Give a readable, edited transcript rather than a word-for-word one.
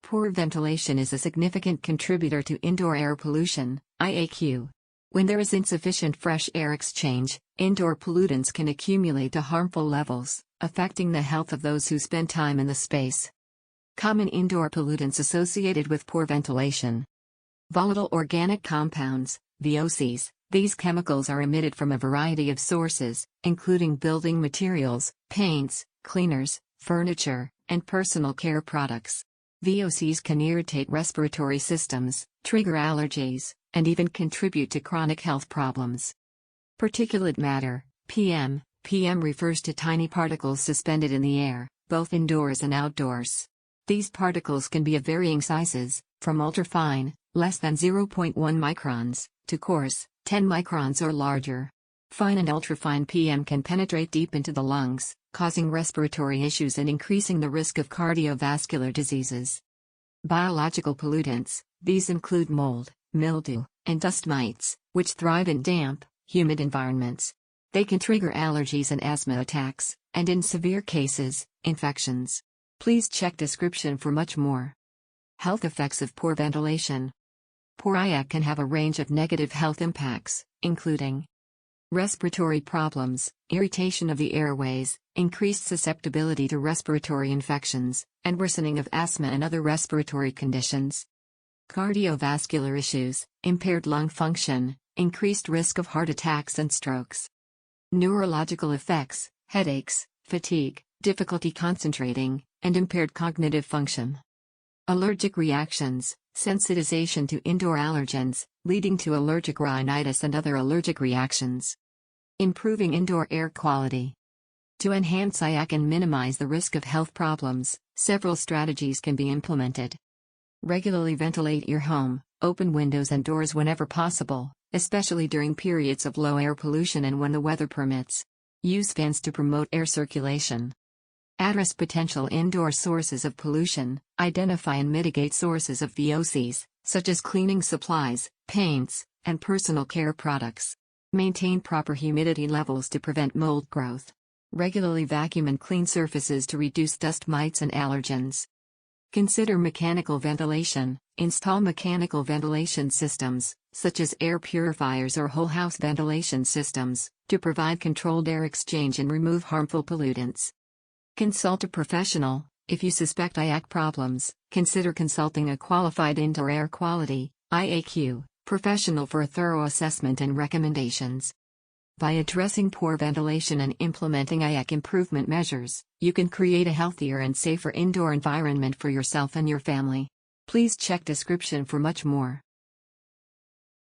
Poor ventilation is a significant contributor to indoor air pollution, IAQ. When there is insufficient fresh air exchange, indoor pollutants can accumulate to harmful levels, affecting the health of those who spend time in the space. Common indoor pollutants associated with poor ventilation. Volatile organic compounds, VOCs. These chemicals are emitted from a variety of sources, including building materials, paints, cleaners, furniture, and personal care products. VOCs can irritate respiratory systems, trigger allergies, and even contribute to chronic health problems. Particulate matter, PM. PM refers to tiny particles suspended in the air, both indoors and outdoors. These particles can be of varying sizes, from ultrafine, less than 0.1 microns, to coarse, 10 microns or larger. Fine and ultrafine PM can penetrate deep into the lungs, causing respiratory issues and increasing the risk of cardiovascular diseases. Biological pollutants. These include mold, mildew, and dust mites, which thrive in damp, humid environments. They can trigger allergies and asthma attacks, and in severe cases, infections. Please check description for much more. Health effects of poor ventilation. Poor IAQ can have a range of negative health impacts, including respiratory problems, irritation of the airways, increased susceptibility to respiratory infections, and worsening of asthma and other respiratory conditions. Cardiovascular issues, impaired lung function, increased risk of heart attacks and strokes. Neurological effects, headaches, fatigue, difficulty concentrating, and impaired cognitive function. Allergic reactions, sensitization to indoor allergens, leading to allergic rhinitis and other allergic reactions. Improving indoor air quality. To enhance IAQ and minimize the risk of health problems, several strategies can be implemented. Regularly ventilate your home, open windows and doors whenever possible, especially during periods of low air pollution and when the weather permits. Use fans to promote air circulation. Address potential indoor sources of pollution, identify and mitigate sources of VOCs, such as cleaning supplies, paints, and personal care products. Maintain proper humidity levels to prevent mold growth. Regularly vacuum and clean surfaces to reduce dust mites and allergens. Consider mechanical ventilation. Install mechanical ventilation systems, such as air purifiers or whole house ventilation systems, to provide controlled air exchange and remove harmful pollutants. Consult a professional. If you suspect IAQ problems, consider consulting a qualified indoor air quality (IAQ) professional for a thorough assessment and recommendations. By addressing poor ventilation and implementing IAQ improvement measures, you can create a healthier and safer indoor environment for yourself and your family. Please check description for much more.